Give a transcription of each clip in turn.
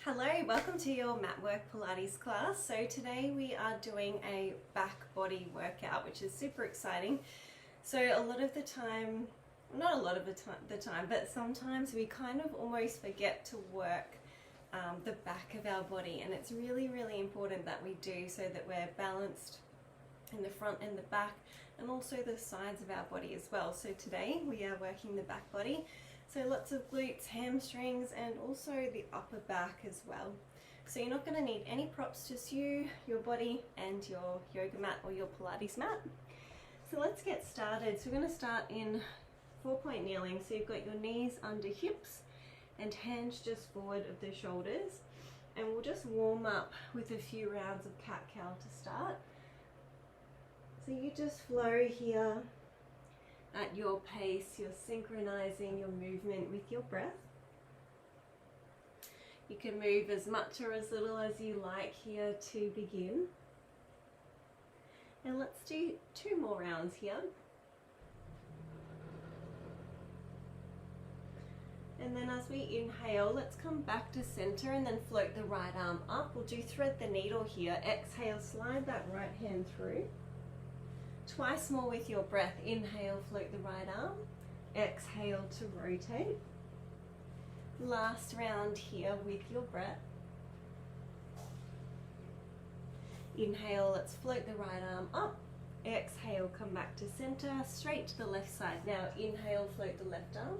Hello, welcome to your mat work Pilates class. So today we are doing a back body workout, which is super exciting. So a lot of the time, not a lot of the time, but sometimes we kind of almost forget to work the back of our body, and it's really, really important that we do so that we're balanced in the front and the back, and also the sides of our body as well. So today we are working the back body. So lots of glutes, hamstrings, and also the upper back as well. So you're not going to need any props, just you, your body, and your yoga mat or your Pilates mat. So let's get started. So we're going to start in 4-point kneeling. So you've got your knees under hips and hands just forward of the shoulders. And we'll just warm up with a few rounds of cat-cow to start. So you just flow here. At your pace, you're synchronizing your movement with your breath. You can move as much or as little as you like here to begin. And let's do 2 more rounds here. And then as we inhale, let's come back to center and then float the right arm up. We'll do thread the needle here. Exhale, slide that right hand through. Twice more with your breath. Inhale, float the right arm. Exhale to rotate. Last round here with your breath. Inhale, let's float the right arm up. Exhale, come back to center, straight to the left side. Now inhale, float the left arm.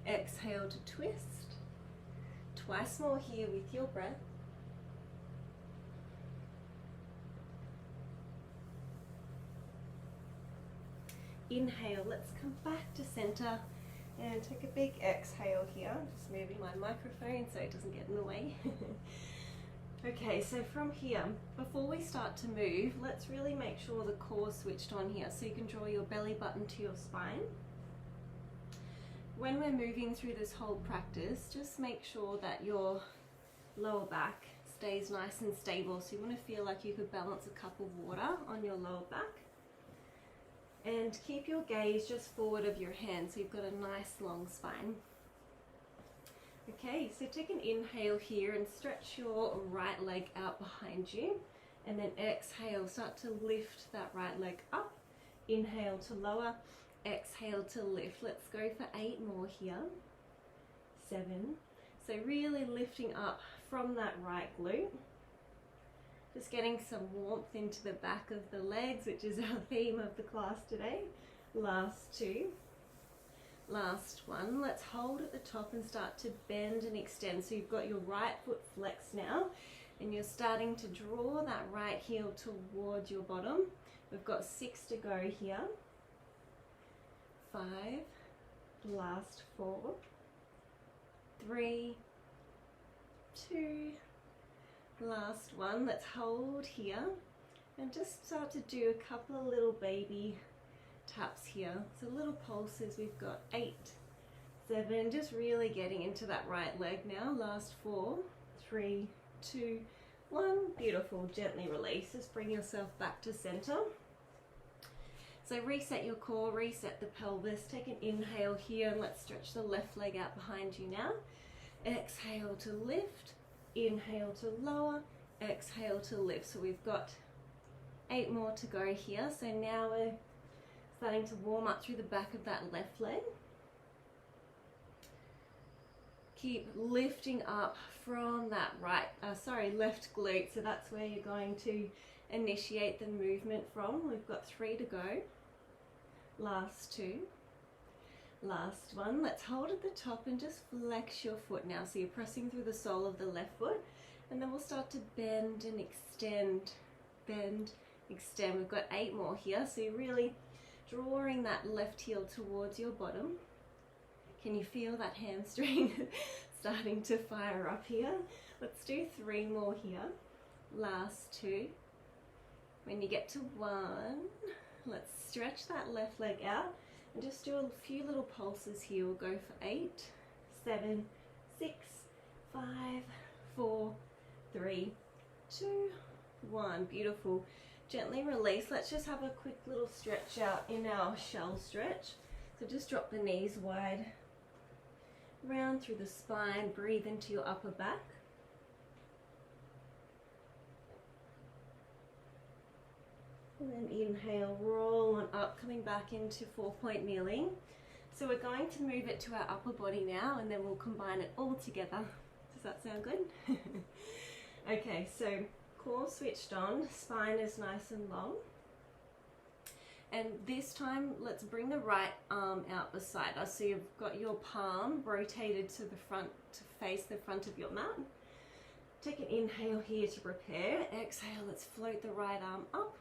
Exhale to twist. Twice more here with your breath. Inhale, let's come back to center and take a big exhale here. Just moving my microphone so it doesn't get in the way. Okay, so from here, before we start to move, let's really make sure the core's switched on here. So you can draw your belly button to your spine. When we're moving through this whole practice, just make sure that your lower back stays nice and stable. So you want to feel like you could balance a cup of water on your lower back. And keep your gaze just forward of your hand so you've got a nice long spine. Okay, so take an inhale here and stretch your right leg out behind you. And then exhale, start to lift that right leg up. Inhale to lower, exhale to lift. Let's go for 8 more here. 7. So really lifting up from that right glute. Just getting some warmth into the back of the legs, which is our theme of the class today. Last 2. Last 1. Let's hold at the top and start to bend and extend. So you've got your right foot flexed now, and you're starting to draw that right heel towards your bottom. We've got 6 to go here. 5. Last 4. 3. 2. Last 1. Let's hold here and just start to do a couple of little baby taps here. So little pulses. We've got 8, 7, just really getting into that right leg now. Last 4, 3, 2, 1. Beautiful. Gently release. Just bring yourself back to center. So reset your core, reset the pelvis. Take an inhale here and let's stretch the left leg out behind you now. Exhale to lift. Inhale to lower, exhale to lift. So we've got 8 more to go here. So now we're starting to warm up through the back of that left leg. Keep lifting up from that left glute. So that's where you're going to initiate the movement from. We've got 3 to go. Last 2. Last 1. Let's hold at the top and just flex your foot now. So you're pressing through the sole of the left foot, and then we'll start to bend and extend. Bend, extend. We've got 8 more here. So you're really drawing that left heel towards your bottom. Can you feel that hamstring starting to fire up here? Let's do 3 more here. Last 2. When you get to 1, let's stretch that left leg out. And just do a few little pulses here. We'll go for 8, 7, 6, 5, 4, 3, 2, 1. Beautiful. Gently release. Let's just have a quick little stretch out in our shell stretch. So just drop the knees wide. Round through the spine. Breathe into your upper back. And then inhale, roll on up, coming back into 4-point kneeling. So we're going to move it to our upper body now, and then we'll combine it all together. Does that sound good? Okay, so core switched on, spine is nice and long. And this time, let's bring the right arm out beside us. So you've got your palm rotated to the front to face the front of your mat. Take an inhale here to prepare. Exhale, let's float the right arm up.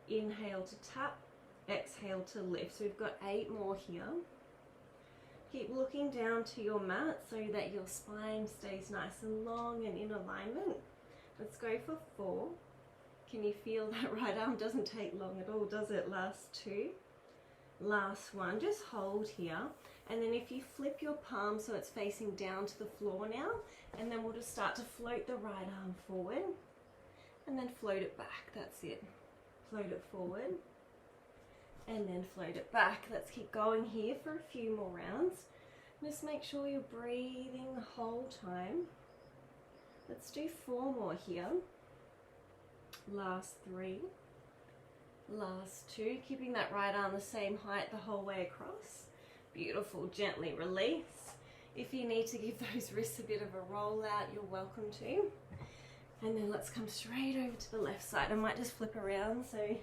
Inhale to tap, exhale to lift. So we've got 8 more here. Keep looking down to your mat so that your spine stays nice and long and in alignment. Let's go for 4. Can you feel that right arm doesn't take long at all, does it? Last 2. Last 1. Just hold here. And then if you flip your palm so it's facing down to the floor now, and then we'll just start to float the right arm forward. And then float it back. That's it. Float it forward. And then float it back. Let's keep going here for a few more rounds. Just make sure you're breathing the whole time. Let's do 4 more here. Last 3. Last 2. Keeping that right arm the same height the whole way across. Beautiful. Gently release. If you need to give those wrists a bit of a roll out, you're welcome to. And then let's come straight over to the left side. I might just flip around so you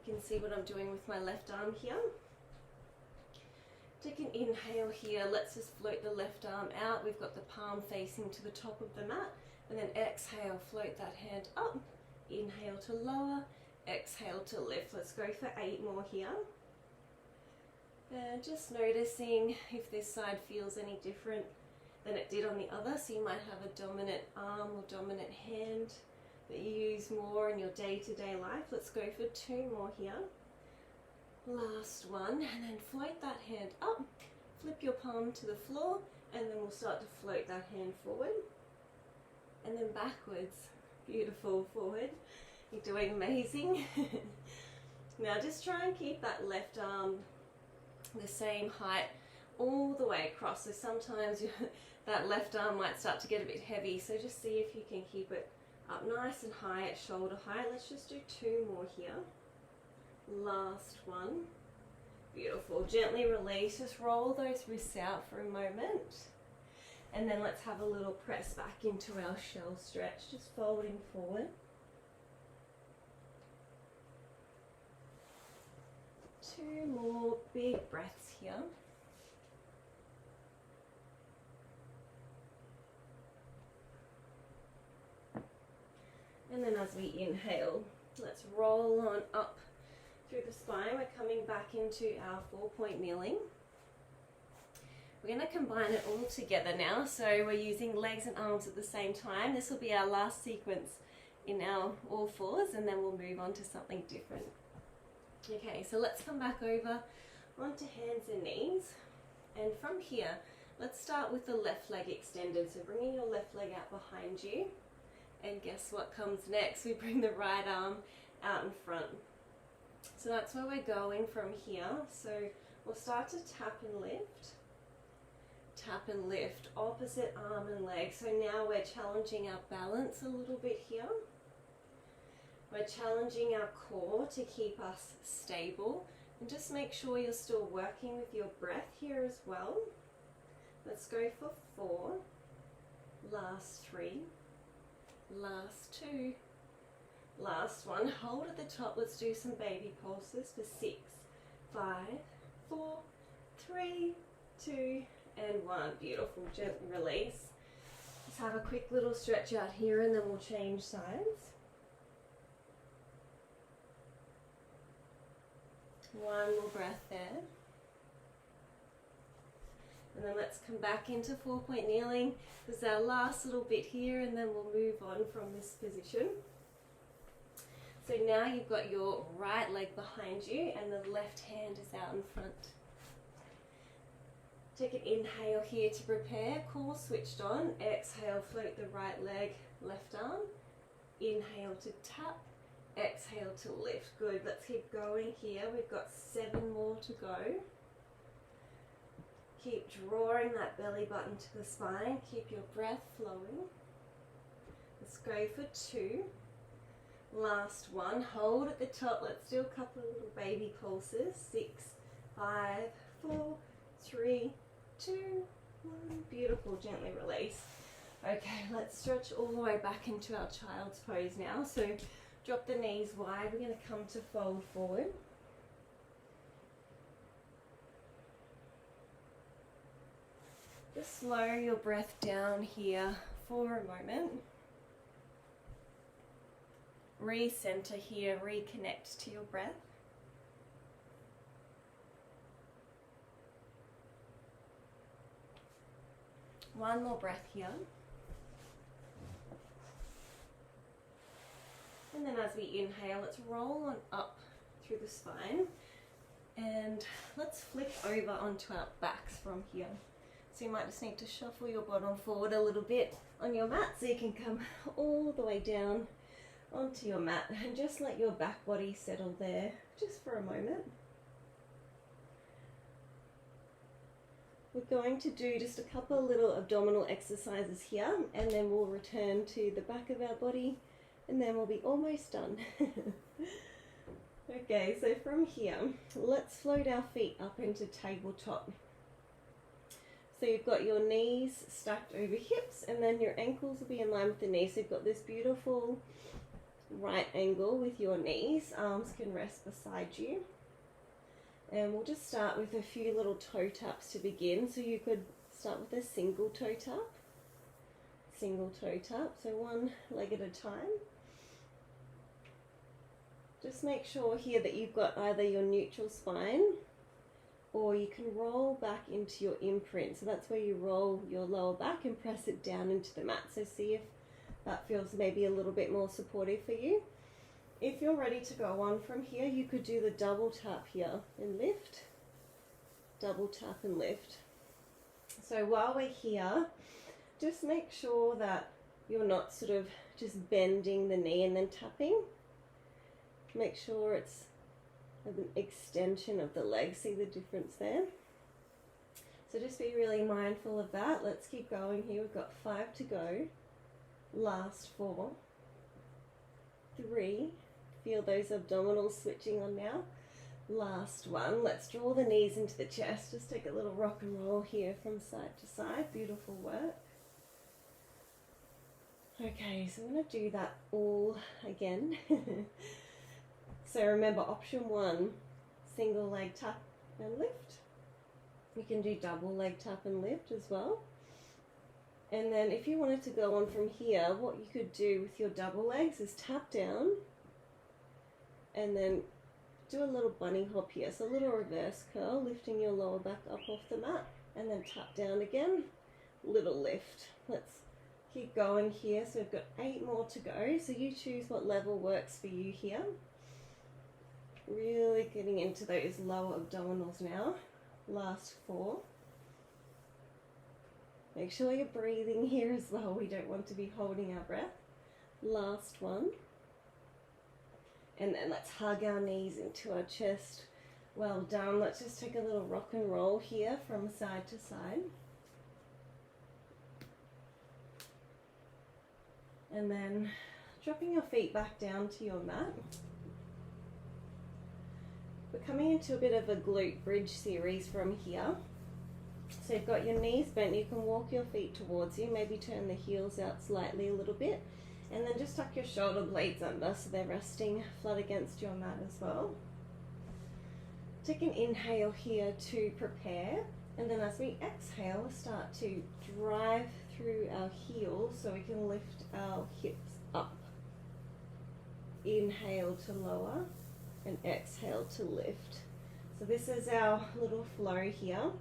can see what I'm doing with my left arm here. Take an inhale here. Let's just float the left arm out. We've got the palm facing to the top of the mat. And then exhale, float that hand up. Inhale to lower. Exhale to lift. Let's go for 8 more here. And just noticing if this side feels any different than it did on the other. So you might have a dominant arm or dominant hand that you use more in your day-to-day life. Let's go for 2 more here. Last 1, and then float that hand up. Flip your palm to the floor, and then we'll start to float that hand forward. And then backwards. Beautiful. Forward. You're doing amazing. Now just try and keep that left arm the same height all the way across. So sometimes that left arm might start to get a bit heavy. So just see if you can keep it up nice and high at shoulder height. Let's just do 2 more here. Last 1. Beautiful. Gently release. Just roll those wrists out for a moment. And then let's have a little press back into our shell stretch. Just folding forward. 2 more big breaths here. And then as we inhale, let's roll on up through the spine. We're coming back into our 4-point kneeling. We're going to combine it all together now. So we're using legs and arms at the same time. This will be our last sequence in our all fours, and then we'll move on to something different. Okay, so let's come back over onto hands and knees. And from here, let's start with the left leg extended. So bringing your left leg out behind you. And guess what comes next? We bring the right arm out in front. So that's where we're going from here. So we'll start to tap and lift. Tap and lift, opposite arm and leg. So now we're challenging our balance a little bit here. We're challenging our core to keep us stable. And just make sure you're still working with your breath here as well. Let's go for 4. Last 3. Last 2. Last 1. Hold at the top. Let's do some baby pulses for 6, 5, 4, 3, 2, and 1. Beautiful. Gently release. Let's have a quick little stretch out here, and then we'll change sides. 1 more breath there. And then let's come back into 4-point kneeling. This is our last little bit here, and then we'll move on from this position. So now you've got your right leg behind you, and the left hand is out in front. Take an inhale here to prepare. Core switched on. Exhale, float the right leg, left arm. Inhale to tap. Exhale to lift. Good. Let's keep going here. We've got 7 more to go. Keep drawing that belly button to the spine. Keep your breath flowing. Let's go for 2. Last one, hold at the top. Let's do a couple of little baby pulses. 6, 5, 4, 3, 2, 1. Beautiful, gently release. Okay, let's stretch all the way back into our child's pose now. So drop the knees wide. We're going to come to fold forward. Just slow your breath down here for a moment. Recenter here, reconnect to your breath. One more breath here. And then as we inhale, let's roll on up through the spine. And let's flip over onto our backs from here. So you might just need to shuffle your bottom forward a little bit on your mat so you can come all the way down onto your mat and just let your back body settle there just for a moment. We're going to do just a couple of little abdominal exercises here, and then we'll return to the back of our body, and then we'll be almost done. Okay, so from here, let's float our feet up into tabletop. So you've got your knees stacked over hips, and then your ankles will be in line with the knees. So you've got this beautiful right angle with your knees. Arms can rest beside you. And we'll just start with a few little toe taps to begin. So you could start with a single toe tap. Single toe tap, so one leg at a time. Just make sure here that you've got either your neutral spine, or you can roll back into your imprint. So that's where you roll your lower back and press it down into the mat. So see if that feels maybe a little bit more supportive for you. If you're ready to go on from here, you could do the double tap here and lift. Double tap and lift. So while we're here, just make sure that you're not sort of just bending the knee and then tapping. Make sure it's an extension of the leg. See the difference there? So just be really mindful of that. Let's keep going here. We've got 5 to go. Last 4, 3, feel those abdominals switching on now. Last 1, let's draw the knees into the chest. Just take a little rock and roll here from side to side. Beautiful work. Okay, so I'm going to do that all again. So remember, option 1, single leg tap and lift. You can do double leg tap and lift as well. And then if you wanted to go on from here, what you could do with your double legs is tap down and then do a little bunny hop here. So a little reverse curl, lifting your lower back up off the mat, and then tap down again, little lift. Let's keep going here. So we've got 8 more to go. So you choose what level works for you here. Really getting into those lower abdominals now. Last 4. Make sure you're breathing here as well. We don't want to be holding our breath. Last 1. And then let's hug our knees into our chest. Well done. Let's just take a little rock and roll here from side to side. And then dropping your feet back down to your mat. We're coming into a bit of a glute bridge series from here. So you've got your knees bent, you can walk your feet towards you, maybe turn the heels out slightly a little bit, and then just tuck your shoulder blades under so they're resting flat against your mat as well. Take an inhale here to prepare, and then as we exhale, we'll start to drive through our heels so we can lift our hips up. Inhale to lower, and exhale to lift. So this is our little flow here.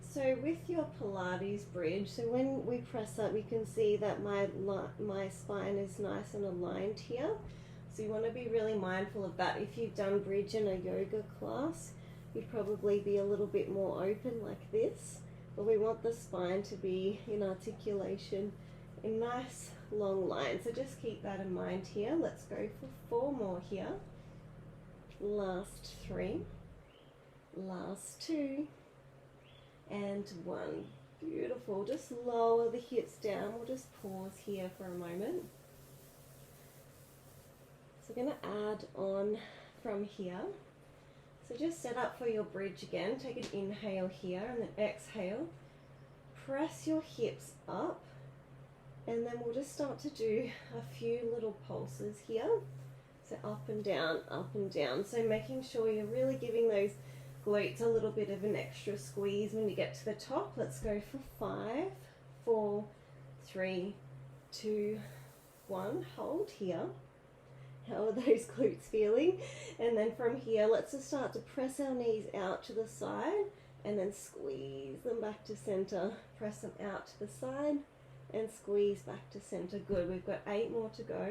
So with your Pilates bridge, so when we press up, you can see that my spine is nice and aligned here. So you want to be really mindful of that. If you've done bridge in a yoga class, you'd probably be a little bit more open like this. But we want the spine to be in articulation, in nice long line. So just keep that in mind here. Let's go for 4 more here. Last 3. Last 2. And 1. Beautiful. Just lower the hips down. We'll just pause here for a moment. So we're going to add on from here. So just set up for your bridge again. Take an inhale here and then exhale. Press your hips up, and then we'll just start to do a few little pulses here. So up and down, up and down. So making sure you're really giving those glutes a little bit of an extra squeeze when you get to the top. Let's go for 5, 4, 3, 2, 1. Hold here. How are those glutes feeling? And then from here, let's just start to press our knees out to the side and then squeeze them back to center. Press them out to the side and squeeze back to center. Good. We've got 8 more to go.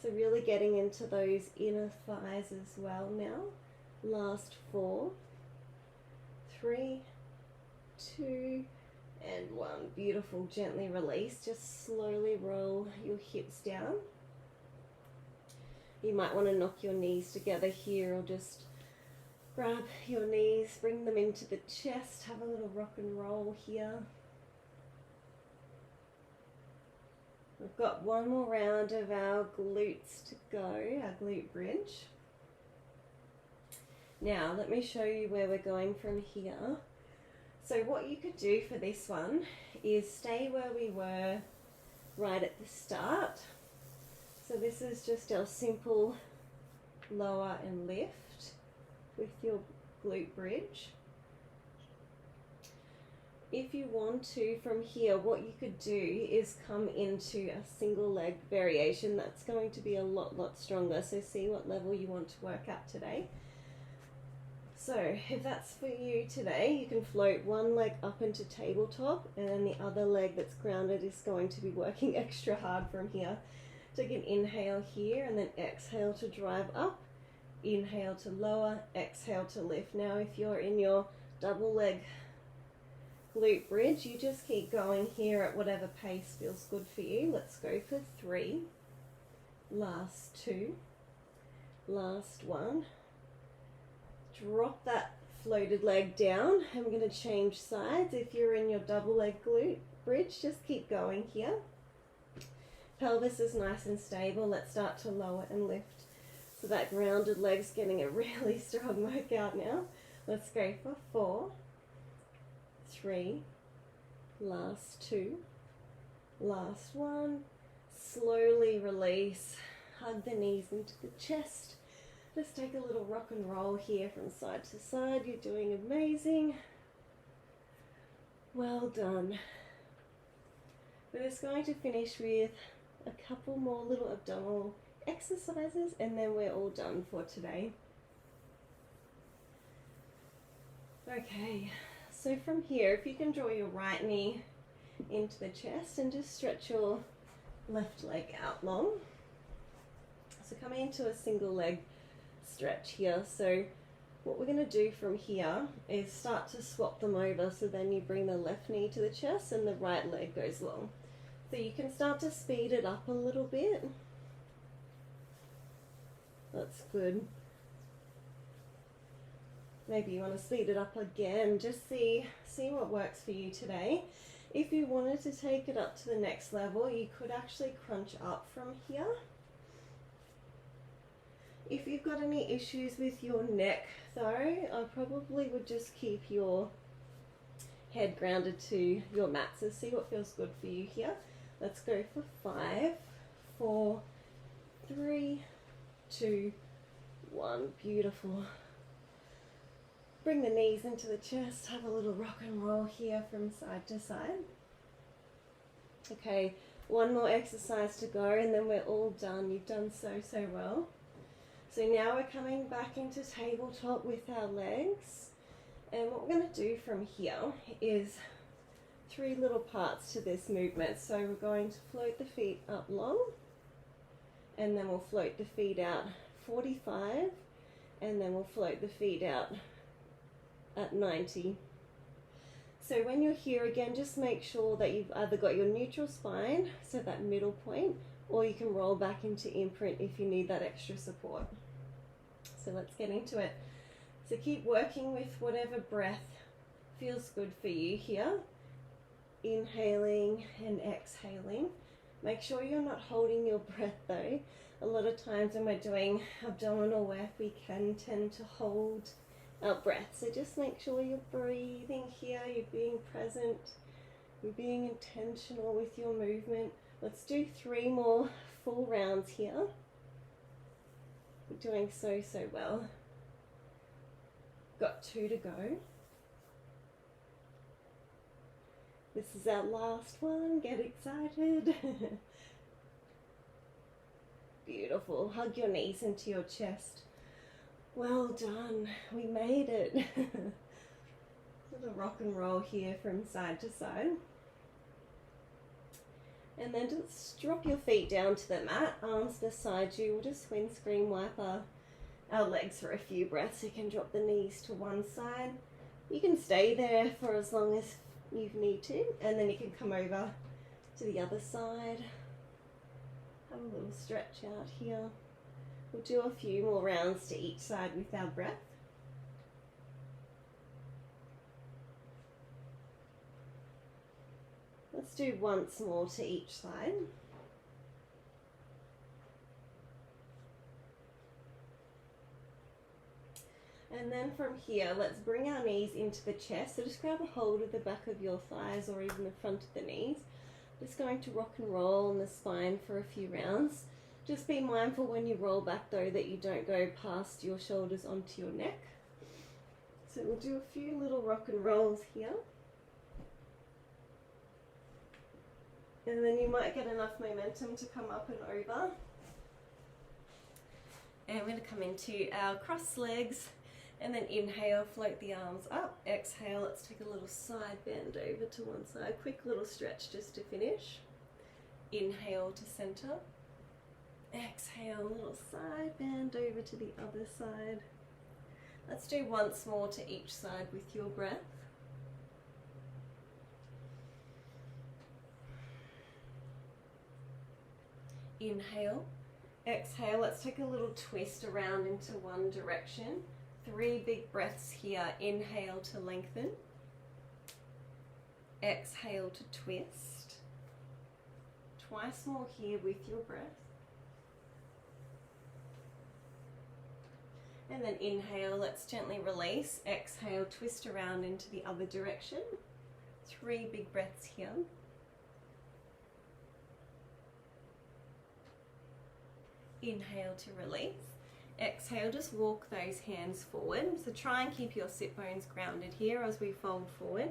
So really getting into those inner thighs as well now. Last 4, 3, 2, and 1. Beautiful. Gently release. Just slowly roll your hips down. You might want to knock your knees together here, or just grab your knees, bring them into the chest, have a little rock and roll here. We've got one more round of our glutes to go, our glute bridge. Now let me show you where we're going from here. So what you could do for this one is stay where we were right at the start. So this is just our simple lower and lift with your glute bridge. If you want to, from here, what you could do is come into a single leg variation. That's going to be a lot stronger. So see what level you want to work at today. So if that's for you today, you can float one leg up into tabletop, and then the other leg that's grounded is going to be working extra hard from here. Take an inhale here and then exhale to drive up, inhale to lower, exhale to lift. Now if you're in your double leg glute bridge, you just keep going here at whatever pace feels good for you. Let's go for 3, last 2, last 1. Drop that floated leg down, and we're going to change sides. If you're in your double leg glute bridge, just keep going here. Pelvis is nice and stable. Let's start to lower and lift. So that grounded leg's getting a really strong workout now. Let's go for 4, 3, last 2, last 1. Slowly release. Hug the knees into the chest. Let's take a little rock and roll here from side to side. You're doing amazing. Well done. We're just going to finish with a couple more little abdominal exercises, and then we're all done for today. Okay, so from here, if you can draw your right knee into the chest and just stretch your left leg out long. So coming into a single leg stretch here. So what we're going to do from here is start to swap them over, so then you bring the left knee to the chest and the right leg goes long. So you can start to speed it up a little bit. That's good. Maybe you want to speed it up again. Just see what works for you today. If you wanted to take it up to the next level, you could actually crunch up from here. If you've got any issues with your neck though, I probably would just keep your head grounded to your mat. So see what feels good for you here. Let's go for 5, 4, 3, 2, 1. Beautiful. Bring the knees into the chest. Have a little rock and roll here from side to side. Okay, one more exercise to go and then we're all done. You've done so well. So now we're coming back into tabletop with our legs. And what we're going to do from here is 3 little parts to this movement. So we're going to float the feet up long, and then we'll float the feet out 45, and then we'll float the feet out at 90. So when you're here again, just make sure that you've either got your neutral spine, so that middle point, or you can roll back into imprint if you need that extra support. So let's get into it. So keep working with whatever breath feels good for you here. Inhaling and exhaling. Make sure you're not holding your breath though. A lot of times when we're doing abdominal work, we can tend to hold our breath. So just make sure you're breathing here, you're being present, you're being intentional with your movement. Let's do 3 more full rounds here. We're doing so well. Got 2 to go. This is our last one. Get excited. Beautiful. Hug your knees into your chest. Well done. We made it. Little rock and roll here from side to side. And then just drop your feet down to the mat, arms beside you. We'll just windscreen wipe our legs for a few breaths. You can drop the knees to one side. You can stay there for as long as you need to, and then you can come over to the other side. Have a little stretch out here. We'll do a few more rounds to each side with our breath. Let's do once more to each side. And then from here, let's bring our knees into the chest. So just grab a hold of the back of your thighs or even the front of the knees. Just going to rock and roll on the spine for a few rounds. Just be mindful when you roll back though that you don't go past your shoulders onto your neck. So we'll do a few little rock and rolls here. And then you might get enough momentum to come up and over. And we're going to come into our crossed legs. And then inhale, float the arms up. Exhale, let's take a little side bend over to one side. Quick little stretch just to finish. Inhale to center. Exhale, a little side bend over to the other side. Let's do once more to each side with your breath. Inhale. Exhale, let's take a little twist around into one direction. 3 big breaths here. Inhale to lengthen. Exhale to twist. Twice more here with your breath. And then inhale, let's gently release. Exhale, twist around into the other direction. 3 big breaths here. Inhale to release. Exhale, just walk those hands forward. So try and keep your sit bones grounded here as we fold forward.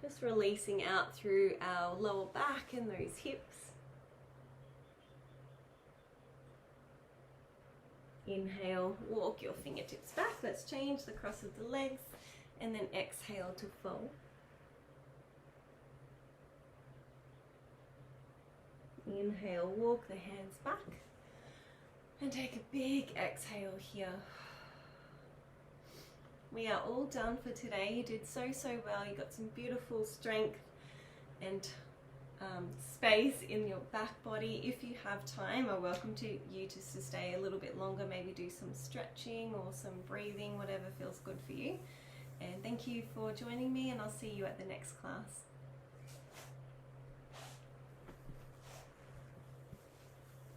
Just releasing out through our lower back and those hips. Inhale, walk your fingertips back. Let's change the cross of the legs. And then exhale to fold. Inhale, walk the hands back. And take a big exhale here. We are all done for today. You did so well. You got some beautiful strength and space in your back body. If you have time, I welcome you to stay a little bit longer, maybe do some stretching or some breathing, whatever feels good for you. And thank you for joining me, and I'll see you at the next class.